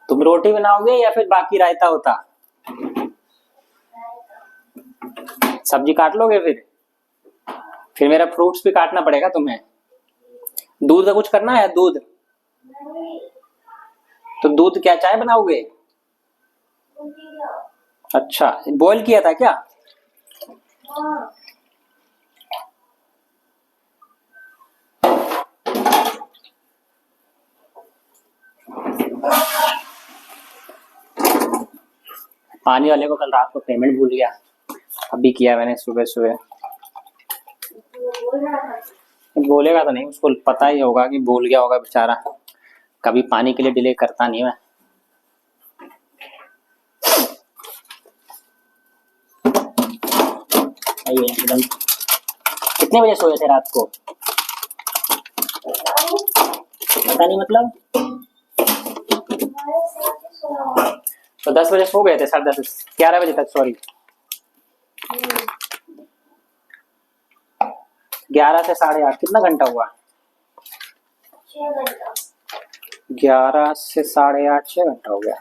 तुम रोटी बनाओगे या फिर बाकी रायता होता? सब्जी काट लोगे फिर मेरा फ्रूट्स भी काटना पड़ेगा तुम्हें। दूध का कुछ करना है? दूध तो दूध क्या चाय बनाओगे? अच्छा, बॉईल किया था क्या? पानी वाले को कल रात को पेमेंट भूल गया, अभी किया मैंने सुबह सुबह। बोलेगा तो नहीं, उसको पता ही होगा कि भूल गया होगा बेचारा, कभी पानी के लिए डिले करता नहीं मैं। एकदम। कितने बजे सोए थे रात को? पता नहीं मतलब। तो 10 बजे सो गए थे, 10:30 11 बजे तक, सॉरी 11 से 8:30, कितना घंटा हुआ? 11 से 8:30, 6 घंटा हो गया।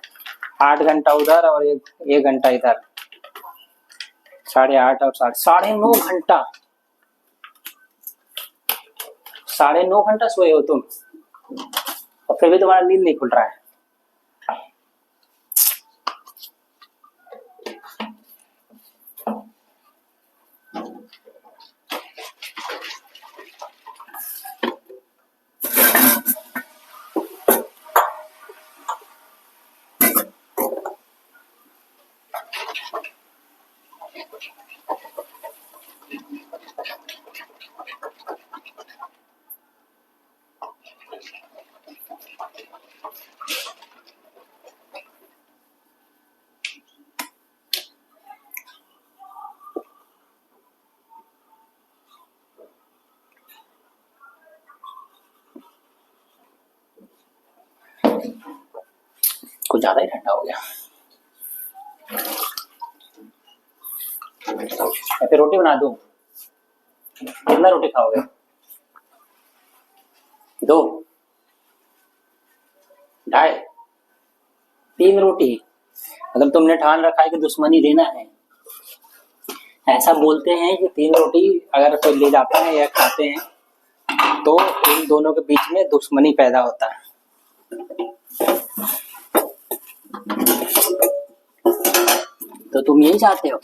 8 घंटा उधर और एक घंटा इधर, 8:30 और 9.5 घंटा। 9.5 घंटा सोए हो तुम, और फिर भी तुम्हारा नींद नहीं खुल रहा है। कुछ ज्यादा ही ठंडा हो गया। फिर रोटी बना दूं? कितना रोटी खाओगे? 2, 2.5, 3 रोटी? मतलब तुमने ठान रखा है कि दुश्मनी लेना है। ऐसा बोलते हैं कि 3 रोटी अगर कोई ले जाता है या खाते हैं तो इन दोनों के बीच में दुश्मनी पैदा होता है। तो तुम यही चाहते हो?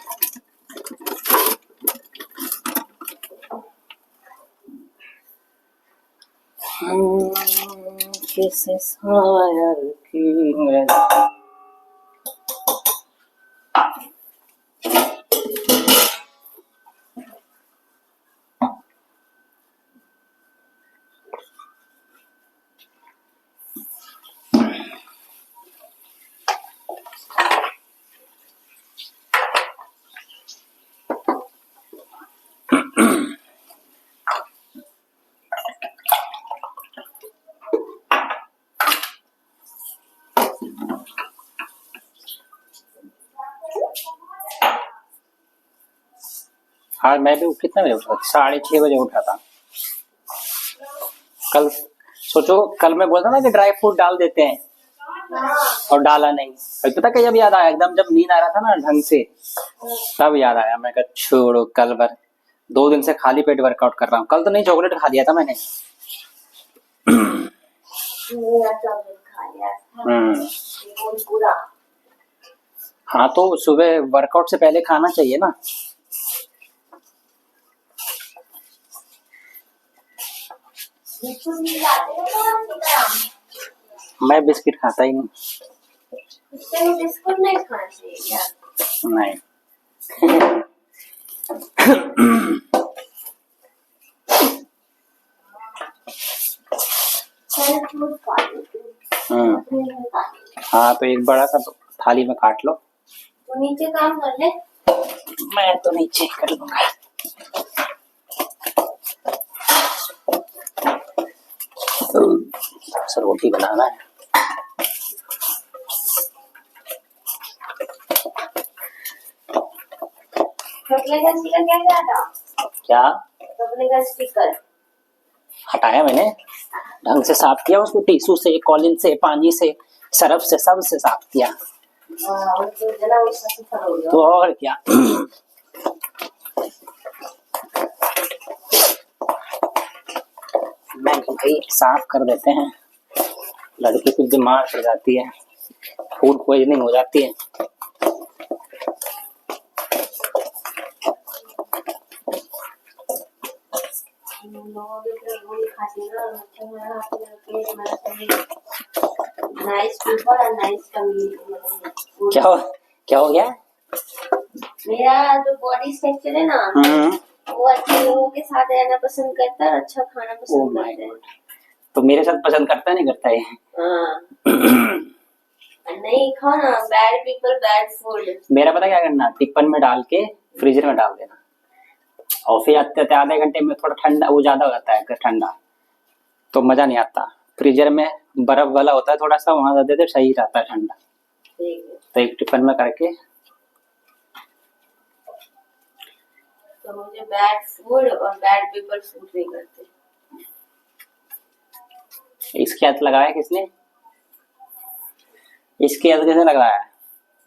किस शायर की हाँ, मैं भी कितने बजे उठा था? 6:30 बजे उठा था कल। सोचो, कल मैं बोलता ना कि ड्राई फ्रूट डाल देते हैं, और डाला नहीं। अभी पता क्या, जब याद आया एकदम, जब नींद आ रहा था ना ढंग से, तब याद आया। मैं कहा छोड़ो, कल भर 2 दिन से खाली पेट वर्कआउट कर रहा हूँ। कल तो नहीं, चॉकलेट खा लिया था मैंने। हाँ, तो सुबह वर्कआउट से पहले खाना चाहिए ना। मैं बिस्किट खाता ही नहीं। बिस्कुट नहीं खाना चाहिए यार। नहीं। हाँ, तो एक बड़ा सा थाली में काट लो। तो नीचे काम कर ले। मैं तो नीचे कर लूंगा। तो रोटी बनाना है। कपड़े का स्टिकर क्या था? क्या? कपड़े का स्टिकर हटाया मैंने, ढंग से साफ किया उसको, टिश्यू से, कॉलिन से, पानी से, सरफ से, सब से साफ किया। तो और क्या। मैं भाई साफ कर देते हैं, लड़की कुछ बीमार पड़ जाती है, फूड पॉइजनिंग हो जाती है। क्या हो गया? मेरा जो बॉडी स्ट्रक्चर है ना, वो अच्छे लोगों के साथ रहना पसंद करता है और अच्छा खाना पसंद करता है। तो मेरे साथ पसंद करता नहीं करता है? हाँ। नहीं खाओ ना, बैड पीपल बैड फूड। मेरा पता क्या करना, टिफिन में डाल के फ्रीजर में डाल देना, और फिर आधे घंटे में थोड़ा ठंडा, वो ज्यादा हो जाता है अगर ठंडा तो मजा नहीं आता। फ्रीजर में बर्फ वाला होता है थोड़ा सा, वहां दे दे, सही रहता है ठंडा। तो एक टिफिन में करके। तो मुझे बैड फूड और बैड पीपल सूट नहीं करते। इसके हाथ लगाया किसने? इसके हाथ किसने लगाया?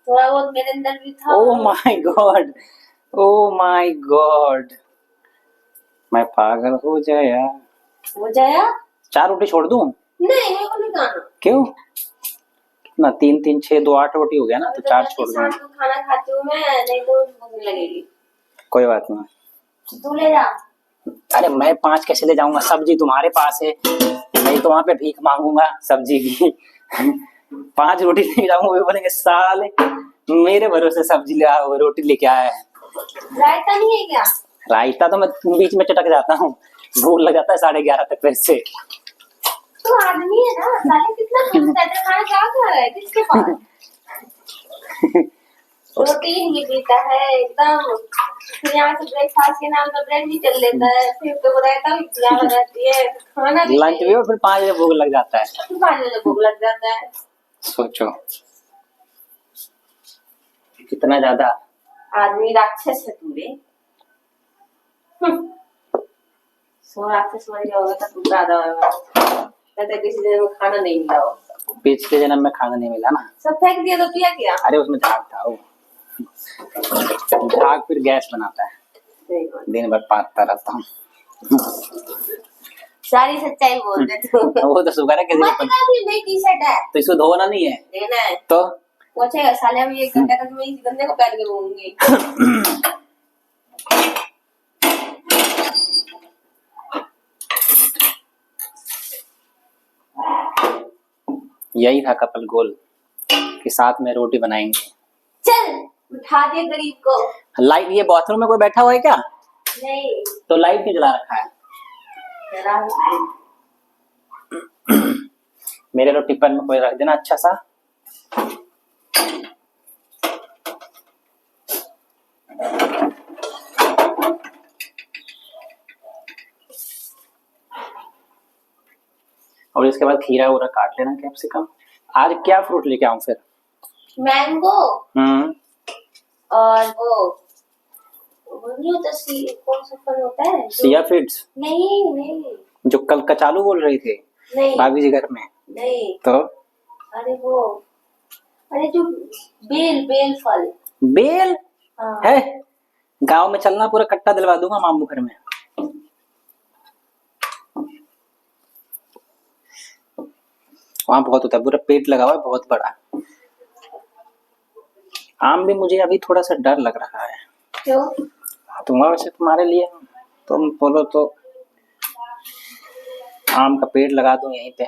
थोड़ा बहुत मेरे अंदर भी था। Oh my God, oh my God, मैं पागल हो जाया। हो जाया? 4 रोटी छोड़ दूं? नहीं, मेरे को नहीं खाना। क्यों? कितना 3 3 6 2 8 रोटी हो गया ना, तो 4 छोड़ दूं। खाना खाती हूँ मैं, नहीं तो भूख नहीं लगेगी। कोई बात नहीं, तू ले जा। अरे मैं 5 कैसे ले जाऊंगा, सब्जी तुम्हारे पास है, नहीं तो वहां पे भीख मांगूंगा सब्जी की। 5 रोटी ले जाऊंगा, वे बोलेंगे साले मेरे भरोसे सब्जी ले आओ, रोटी लेके आया है। रायता नहीं है क्या? रायता तो मैं बीच में चटक जाता हूँ, भूख लग जाता है 11:30 तक फिर से। तू आदमी है ना, साले कितना खाना क्या खा रहा है, किसके पास? प्रोटीन भी पीता है एकदम, फिर यहाँ से ब्रेकफास्ट के नाम पर ब्रेड भी चल लेता है, फिर तो रायता भी पिला रहती है, खाना भी लंच भी, और फिर 5 बजे भूख लग जाता है। फिर 5 बजे भूख लग जाता है। सोचो कितना ज्यादा आदमी राक्षस है तू रे। सो राक्षस मर गया होगा तो तू ज्यादा होगा, कहते किसी दिन खाना नहीं मिला हो। पिछले जन्म में खाना नहीं मिला ना, सब फेंक दिया तो पिया क्या? अरे उसमें झाग था, वो झाग फिर गैस बनाता है, दिन भर पाता रहता हूँ। सारी सच्चाई बोल दे तू। वो तो शुगर है, किसी भी नई टी शर्ट है तो इसको धोना नहीं है, देना है तो पोछेगा साले। अभी 1 घंटे तक मैं इस गंदे को पहन के घूमूंगी। यही था कपल गोल कि साथ में रोटी बनाएंगे। चल उठा दे गरीब को। लाइट, ये बाथरूम में कोई बैठा हुआ है क्या? नहीं तो लाइट क्यों जला रखा है? मेरे तो टिफिन में कोई रख देना अच्छा सा। और इसके बाद खीरा वूरा काट लेना, कैप्सिकम। आज क्या फ्रूट लेके आऊं फिर? मैंगो और वो नहीं होता सी, कौन सा फल होता है? सिया फीड्स? नहीं जो कल कचालू बोल रही थी भाभी जी घर में। नहीं तो अरे वो, अरे जो बेल फल। बेल? हाँ। है, गांव में चलना, पूरा कट्टा दिलवा दूंगा मामू घर में। वहां बहुत होता है, पूरा पेट लगा हुआ है बहुत बड़ा। आम भी मुझे अभी थोड़ा सा डर लग रहा है। क्यों? वैसे तुम्हारे लिए तुम बोलो तो आम का पेड़ लगा दूं यहीं पे।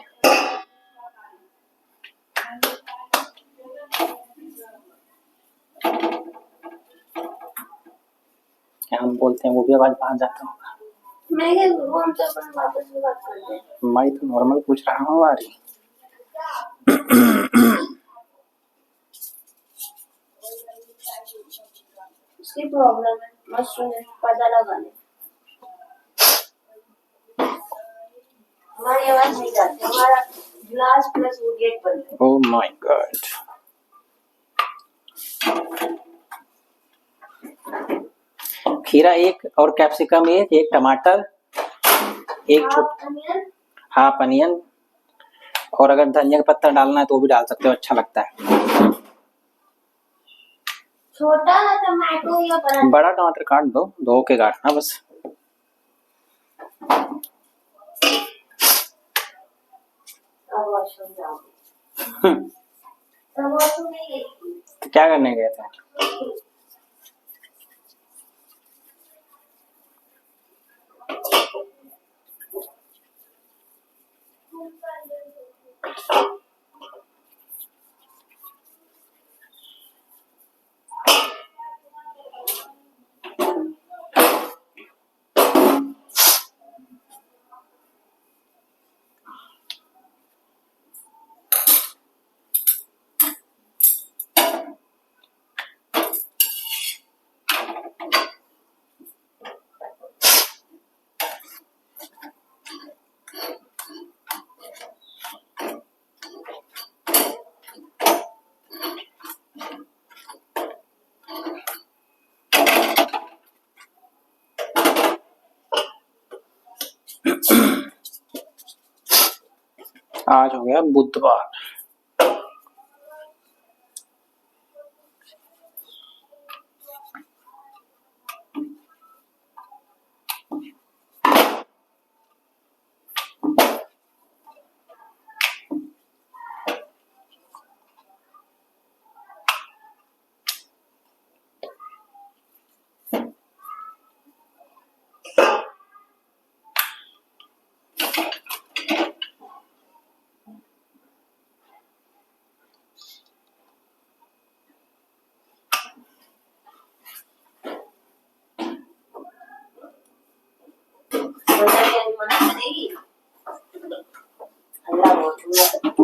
क्या हम बोलते हैं वो भी आवाज बाहर जाता होगा। मैं हम तो अपन वापस में बात करते हैं। मैं तो नॉर्मल पूछ रहा हूँ। आरी उसकी प्रॉब्लम है, मत सुने, पता लगा ले। हमारी आवाज नहीं जाती, हमारा ग्लास प्लस वो गेट बंद है। Oh my God. खीरा 1 और कैप्सिकम 1, 1 टमाटर, एक अनियन हाफ अनियन, और अगर धनिया का पत्ता डालना है तो वो भी डाल सकते हो, अच्छा लगता है। छोटा टमाटो या बड़ा? बड़ा टमाटर काट दो, धो के काटना बस। अब वॉशरूम जाओगे? हम्म, अब वॉशरूम नहीं गई थी। तो क्या करने गए थे? आज हो गया बुधवार।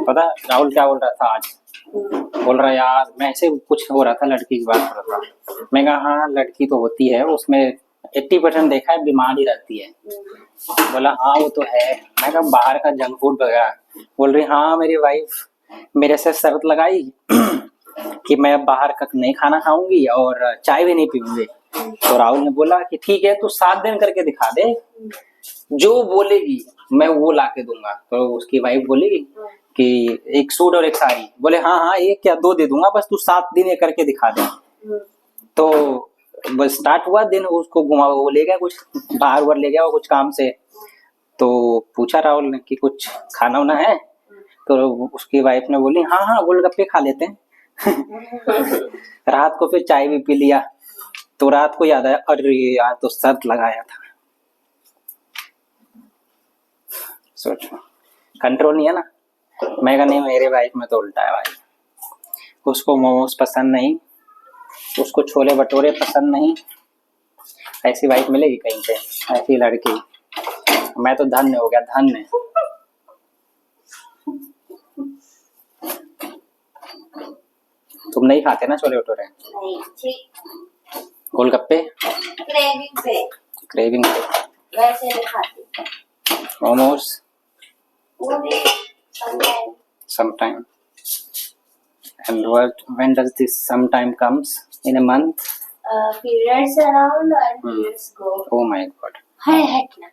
पता है राहुल क्या बोल रहा था आज? बोल रहा यार, मैं ऐसे कुछ हो रहा था, लड़की की बात कर रहा था। मैं कहा हाँ लड़की तो होती है, उसमें 80% देखा है बीमार ही रहती है। बोला हाँ वो तो है। मैं कहा बाहर का जंक फूड वगैरह। बोल रही हाँ मेरी वाइफ मेरे से शर्त लगाई कि मैं बाहर का नहीं खाना खाऊंगी और चाय भी नहीं पीऊंगी। तो राहुल ने बोला कि ठीक है तू 7 दिन करके दिखा दे, जो बोलेगी मैं वो ला के दूंगा। तो उसकी वाइफ बोलेगी कि एक सूट और एक साड़ी। बोले हाँ हाँ एक क्या 2 दे दूंगा, बस तू 7 दिन ये करके दिखा दे। तो बस स्टार्ट हुआ दिन, उसको घुमा, वो ले गया कुछ बाहर उधर ले गया वो कुछ काम से। तो पूछा राहुल ने कि कुछ खाना वाना है? तो उसकी वाइफ ने बोली हाँ हाँ गोलगप्पे खा लेते हैं। रात को फिर चाय भी पी लिया। तो रात को याद आया अरे यार तो शर्त लगाया था। सोचो कंट्रोल नहीं है ना। मैं कहा नहीं मेरे वाइफ में तो उल्टा है भाई, उसको मोमोज पसंद नहीं, उसको छोले भटूरे पसंद नहीं। ऐसी वाइफ मिलेगी कहीं पे, ऐसी लड़की। मैं तो धन्य हो गया, धन्य। तुम नहीं खाते ना छोले भटूरे? नहीं ठीक। गोलगप्पे क्रेविंग पे, क्रेविंग पे। वैसे नहीं खाती। मोमोज वो भी sometimes। sometime. And when does this sometime comes? In a month? Periods around and periods go. Oh my god. है ना।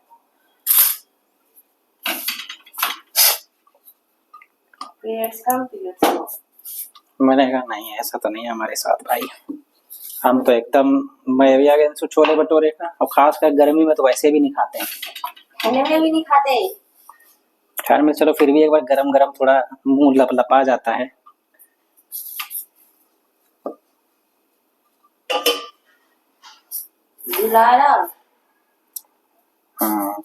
Periods come, periods go। मैंने कहा नहीं ऐसा तो नहीं है हमारे साथ भाई। हम तो एकदम, मैं भी आ गया छोले भटूरे का, और खासकर गर्मी में तो वैसे भी नहीं खाते हैं। खाने में भी नहीं खाते। खैर में चलो फिर भी एक बार गरम गरम थोड़ा मुंह लपलपा जाता है। दुलारा। हाँ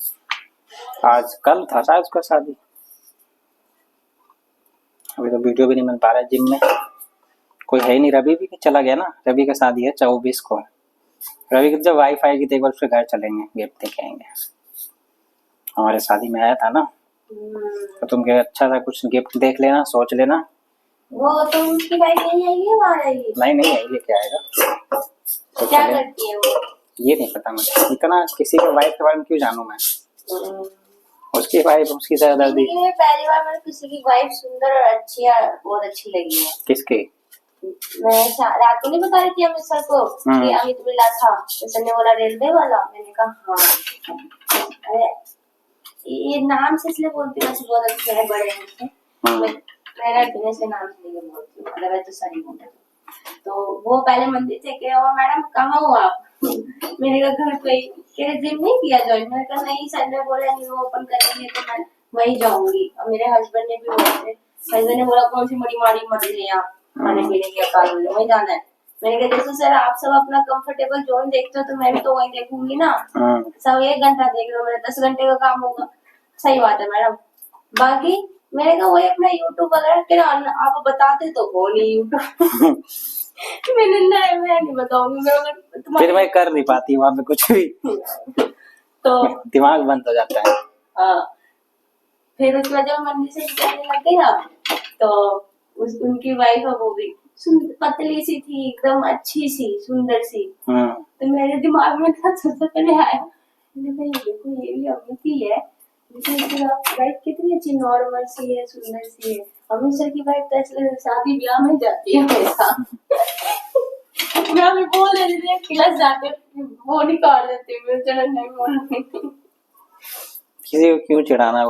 आज कल था शायद उसका शादी। अभी तो वीडियो भी नहीं बन पा रहा है। जिम में कोई है ही नहीं। रवि भी चला गया ना, रवि का शादी है 24 को। रवि की जब वाइफ आएगी तो एक बार उसके घर चलेंगे, गिफ्ट देके आएंगे। हमारे शादी में आया था ना, तो तुम क्या अच्छा सा कुछ गिफ्ट देख लेना, सोच लेना। वो तो उसकी वाइफ नहीं आएगी, वो आ रहेगी। नहीं आई, लेके आएगा। तो क्या करती है वो? ये नहीं पता मुझे, इतना किसी के वाइफ के बारे में क्यों जानूं मैं। उसकी वाइफ उसकी सरदर्दी। पहली बार मैंने किसी की वाइफ सुंदर और अच्छी है, बहुत अच्छी लगी है। किसकी? मैं रात को नहीं बता रही थी अमित सर को कि अमित मिला था, तो सर ने बोला रेलवे वाला। मैंने कहा हाँ। अरे ये नाम से इसलिए बोलती हूँ, वैसे बहुत अच्छे हैं, बड़े हैं मुझसे। मेरा दिनेश से नाम से लेके बोलती हूँ, अदरवाइज तो सर ही बोलते हैं। तो वो पहले मंदिर से कह रहे मैडम कहाँ हो आप? मैंने कहा घर पे ही। कह रहे जिम नहीं किया ज्वाइन? मैंने कहा नहीं सर ने बोला न्यू ओपन करेंगे तो मैं वही जाऊंगी। और मेरे हस्बैंड ने भी बोला थे, हस्बैंड ने बोला कौन सी बड़ी मारी मत ले यहाँ खाने पीने की अकाल में वही जाना है। मैंने कहा जैसे सर आप सब अपना कंफर्टेबल जोन देखते हो तो मैं भी तो वही देखूंगी ना। सब 1 घंटा देख रहे हो, मेरा 10 घंटे का काम होगा। सही बात है मैडम। बाकी मैंने कहा वही अपना यूट्यूब वगैरह के आप बताते तो हो नहीं यूट्यूब। मैंने नहीं, मैं नहीं बताऊंगी। फिर मैं कर नहीं पाती वहां पे कुछ भी। तो दिमाग बंद हो जाता है। हाँ, फिर उसके बाद जब मंदिर से निकलने लग गई ना, तो उनकी वाइफ है वो भी पतली सी थी, एकदम अच्छी सी, सुंदर सी। तो मेरे दिमाग में था सबसे पहले आया, भाई देखो ये भी अमित है, वाइफ कितनी अच्छी नॉर्मल सी है, सुंदर सी है। अमित सर की वाइफ तो ऐसे शादी ब्याह में जाती है हमेशा। मैं अभी बोल रही थी क्लास जाते वो नहीं काट देती, मैं चलो नहीं बोल रही थी। किसी को क्यों चिढ़ाना,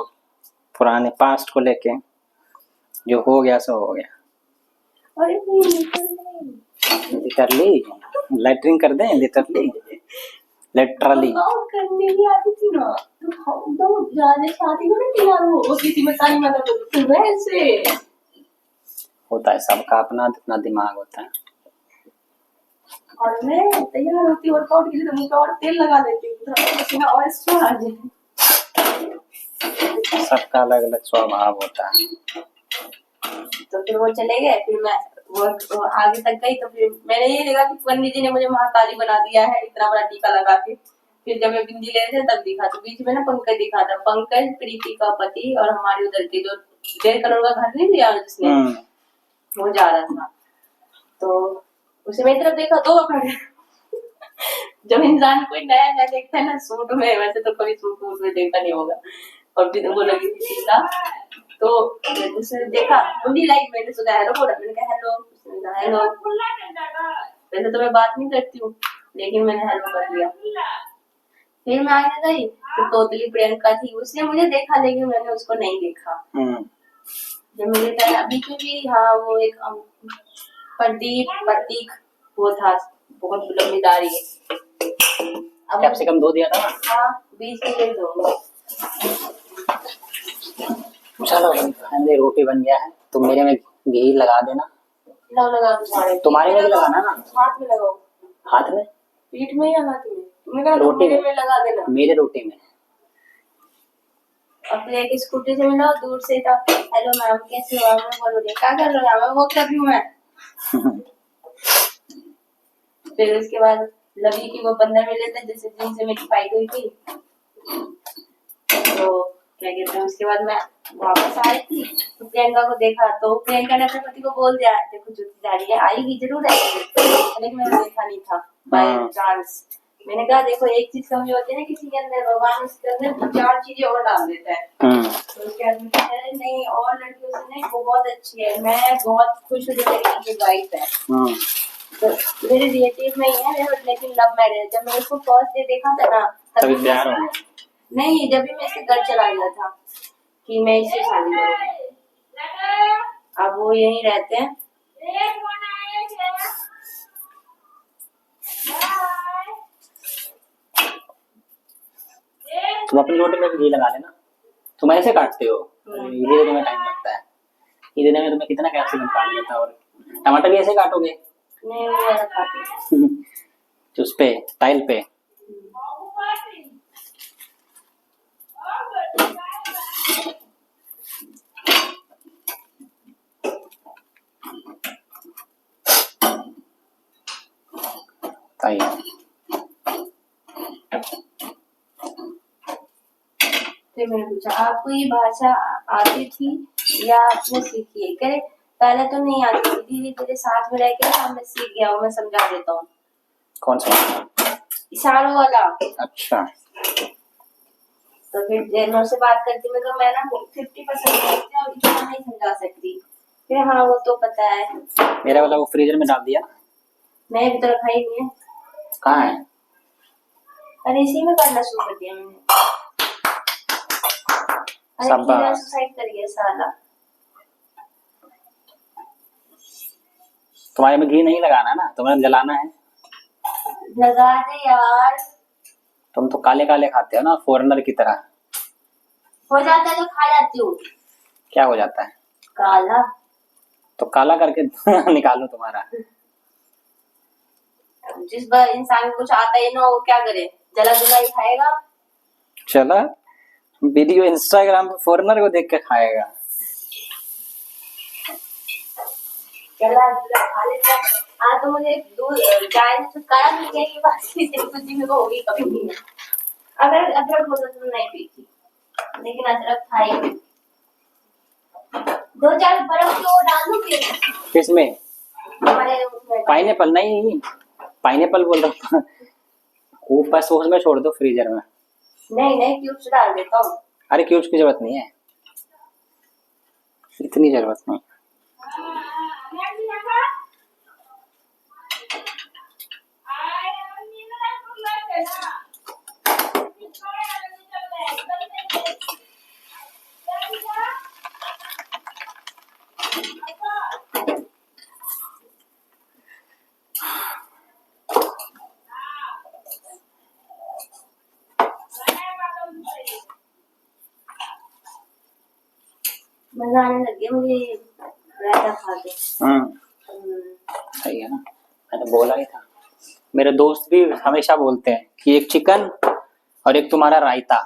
पुराने पास्ट को लेके, जो हो गया सो हो गया। अरे नहीं कर ली लेटरिंग कर दें, लिटरली लिटरली करने भी आती थी ना, तो ज्यादा शादी को नहीं तैयार होती थी मैं सारी मतलब वैसे होता है, सबका अपना अपना दिमाग होता है। और मैं तैयार होती वर्कआउट के लिए तो मुंह पे और तेल लगा देती हूँ और एक्स्ट्रा आ जाए। सबका अलग अलग स्वभाव होता है। तो फिर वो चले गए, फिर मैं वो आगे तक गई तो फिर मैंने ये देखा कि पंडित जी ने मुझे महाकाली बना दिया है इतना बड़ा टीका लगा के। फिर जब मैं बिंदी ले रहे थे तब दिखा, तो बीच में ना पंकज दिखा था, पंकज प्रीति का पति और हमारे उधर के जो 1.5 करोड़ का घर नहीं लिया जिसने, वो जा रहा था। तो उसे मेरी तरफ देखा तो अपना जब इंसान कोई नया नया देखता है ना सूट में, वैसे तो कभी सूट में देखा नहीं होगा, और फिर वो लगी थी टीका, तो उसने देखा मुंडी लाइक, मैंने सोचा हेलो बोला, मैंने कहा हेलो, उसने कहा हेलो। वैसे तो मैं बात नहीं करती हूँ लेकिन मैंने हेलो कर दिया। फिर मैं आगे गई तो तोतली प्रियंका थी, उसने मुझे देखा लेकिन मैंने उसको नहीं देखा। जब मुझे बीच में भी हाँ वो एक प्रतीक वो था, बहुत लंबीदारी है। अब कैप्सिकम 2 दिया था ना? हाँ 20 के लिए 2। चलो फाइनली रोटी बन गया है, तुम मेरे में घी लगा देना। लगा तुम्हारे में भी लगाना ना, हाथ में लगाओ। हाथ में, पीठ में या हाथ में? तुमने कहा रोटी में लगा देना, मेरे रोटी में। अब तो एक स्कूटी से मिला दूर से था, हेलो मैम कैसे हो? मैं बोलूंगी क्या कर रहे हो? वो कर रही हूँ मैं। फिर उसके बाद लवी की वो 15 मिनट थे जैसे जिनसे मेरी फाइट हुई थी, तो क्या कहते हैं उसके बाद मैं वापस आई थी तो प्रियंका को देखा, तो प्रियंका ने अपने पति को बोल दिया देखो जुटी जा रही है, आएगी जरूर आएगी, लेकिन मैंने देखा नहीं था बाय चांस। मैंने कहा देखो एक चीज कमी होती है ना किसी के अंदर, भगवान उसके अंदर 4 चीजें और डाल देता है। तो उसके बाद नहीं और लड़कियों से नहीं वो बहुत अच्छी है, मैं बहुत खुश हूँ जो मेरी वाइफ है। तो मेरे रिलेटिव में ही है लेकिन लव मैरिज। जब मैंने उसको फर्स्ट डे देखा था ना तभी प्यार हो, नहीं जब भी मैं इसके घर चला गया था कि मैं इससे शादी करूंगी। अब वो यहीं रहते हैं। तुम अपनी रोटी में भी घी लगा लेना, तुम ऐसे काटते हो, इधर तुम्हें टाइम लगता है, इधर में तुम्हें कितना कैप्सिकम काट लेता है, और टमाटर भी ऐसे काटोगे? नहीं ऐसा काटूंगी उस पे टाइल पे। फिर मैंने पूछा आपको ये भाषा आती थी या आपने सीखी है? कह पहले तो नहीं आती थी, धीरे धीरे साथ में रह के मैं सीख गया हूँ, मैं समझा देता हूँ। कौन सा? इशारों वाला। अच्छा। तो फिर जब मैं उससे बात करती मैं तो मैं ना 50% और इतना नहीं समझा सकती। फिर हाँ वो तो पता है। मेरा वाला वो फ्रीजर में डाल दिया? नहीं अभी तो रखा ही नहीं है। कहाँ है? अरे इसी में करना शुरू कर दिया मैंने। अरे शाबाश। कीड़ा सुसाइड कर गया साला। तुम्हारे में घी नहीं लगाना ना, तुम्हें जलाना है। लगा दे यार। तुम तो काले काले खाते हो ना, फॉरेनर की तरह। हो जाता है तो खा जाती हूँ। क्या हो जाता है? काला। तो काला करके निकालो तुम्हारा। जिस बार इंसान को कुछ आता ही ना, वो क्या करे, जला जुला ही खाएगा। चला वीडियो इंस्टाग्राम पे फॉरेनर को देख के खाएगा। जला जुला खा लेता। हाँ तो मुझे दूध चाय से छुटकारा मिल गया, ये बात की कुछ भी को होगी कभी नहीं। अगर अदरक होता तो नहीं पीती, लेकिन अदरक खाई। 2-4 बर्फ की वो डाल दूं फिर किसमें? हमारे उसमें। पाइनएप्पल नहीं, पाइनएप्पल बोल रहा हूँ। ऊपर सॉस में छोड़ दो फ्रीजर में। नहीं नहीं, क्यूब्स डाल देता हूँ। अरे क्यूब्स की जरूरत नहीं है, इतनी जरूरत नहीं। मजा आने लग गया मुझे रायता खा के। सही है ना, मैंने बोला ही था। मेरे दोस्त भी हमेशा बोलते हैं कि एक चिकन और एक तुम्हारा रायता।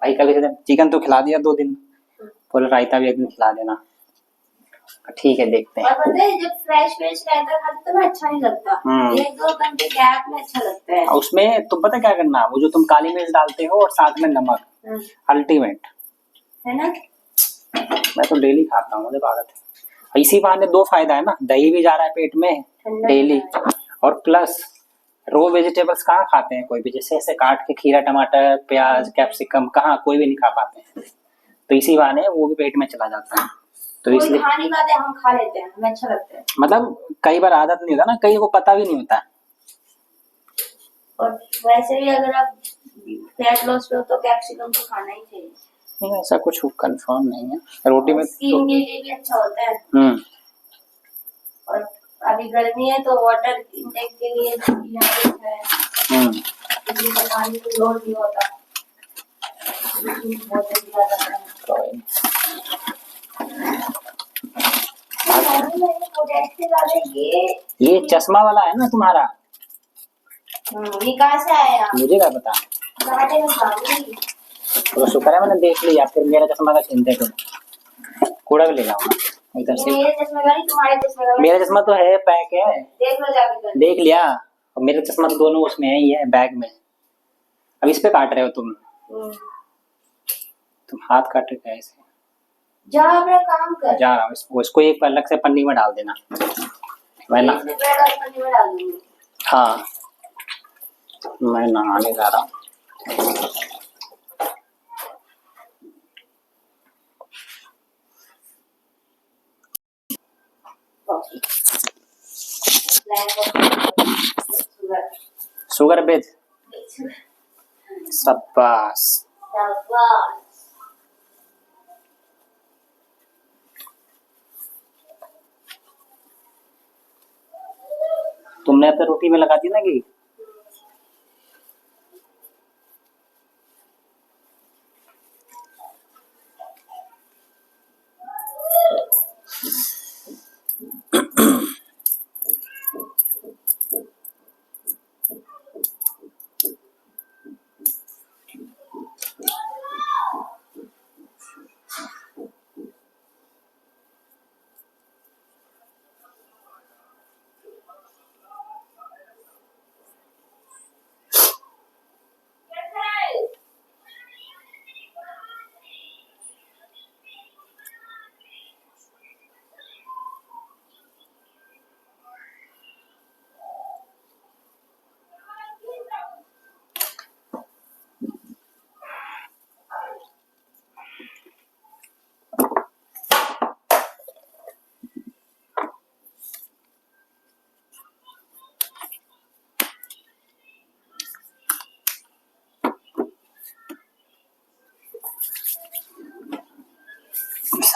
भाई कभी चिकन तो खिला दिया 2 दिन, बोले रायता भी एक दिन खिला देना। ठीक है देखते और हैं। पता है जब फ्रेश फ्रेश रायता खाते तो ना अच्छा नहीं लगता, 1-2 घंटे गैप में अच्छा लगता है। उसमें तुम पता क्या करना, वो जो तुम काली मिर्च डालते हो और साथ में नमक, अल्टीमेट है ना। मैं तो डेली खाता हूँ, मुझे आदत है। इसी बहाने 2 फायदा है ना, दही भी जा रहा है पेट में डेली, और प्लस रो वेजिटेबल्स कहाँ खाते हैं कोई भी, जैसे ऐसे काट के खीरा टमाटर प्याज कैप्सिकम कहाँ कोई भी नहीं खा पाते हैं, तो इसी बहाने वो भी पेट में चला जाता है। तो कोई इसलिए खा नहीं पाते, हम खा लेते हैं, हमें अच्छा लगता है। मतलब कई बार आदत नहीं होता ना, कई को पता भी नहीं होता। और वैसे भी अगर आप फैट लॉस पे हो तो कैप्सिकम तो खाना ही चाहिए। नहीं ऐसा कुछ कंफर्म नहीं है, रोटी में स्किन तो के लिए भी अच्छा होता है। और अभी गर्मी है तो वाटर इंटेक के लिए भी पीना अच्छा है। क्योंकि पानी तो लोड नहीं होता, बहुत ज्यादा रहता है। ये चश्मा वाला है ना तुम्हारा? ये कहाँ से आया? मुझे क्या पता, तो शुक्र है मैंने देख लिया, फिर मेरा चश्मा का चिंता तुम कूड़ा भी ले जाऊंगा इधर से। मेरे चश्मे का नहीं, तुम्हारे चश्मे का। मेरा चश्मा तो है, पैक है, देख लो जाके। देख लिया। और मेरा चश्मा तो दोनों उसमें है ही है, बैग में। अब इस पे काट रहे हो तुम हाथ काट रहे हो ऐसे। जा अपना काम कर। जा रहा हूँ, इसको एक अलग से पन्नी में डाल देना। मैं ना पन्नी में डाल दूंगी। हाँ मैं नहाने जा रहा हूँ। शुगर बेच शाबाश। तुमने अपने रोटी में लगा दी ना घी?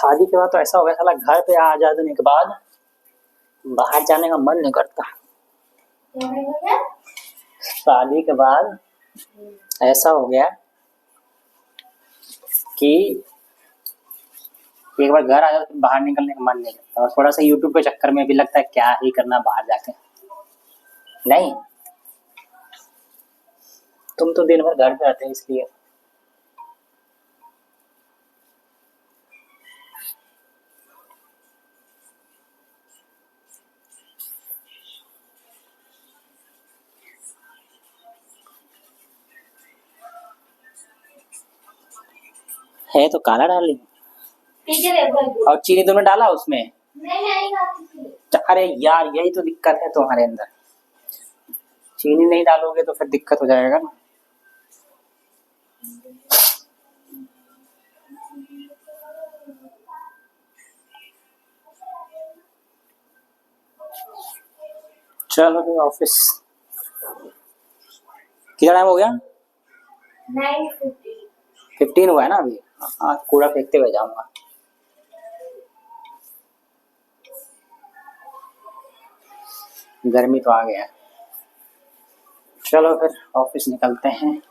शादी के बाद तो ऐसा हो गया, साला घर पे आ जाने के बाद बाहर जाने का मन नहीं करता। शादी के बाद ऐसा हो गया कि एक बार घर आ जाओ तो बाहर निकलने का मन नहीं करता, और थोड़ा सा यूट्यूब के चक्कर में भी लगता है क्या ही करना बाहर जाके। नहीं, तुम तो दिन भर घर पे रहते हो इसलिए। है तो काला डाल ली और चीनी तुमने डाला उसमें। अरे यार यही तो दिक्कत है तुम्हारे अंदर, चीनी नहीं डालोगे तो फिर दिक्कत हो जाएगा ना। चलो फिर ऑफिस। कितना टाइम हो गया? 9:15 हुआ है ना अभी। हाँ, कूड़ा फेंकते हुए जाऊंगा। गर्मी तो आ गया। चलो फिर ऑफिस निकलते हैं।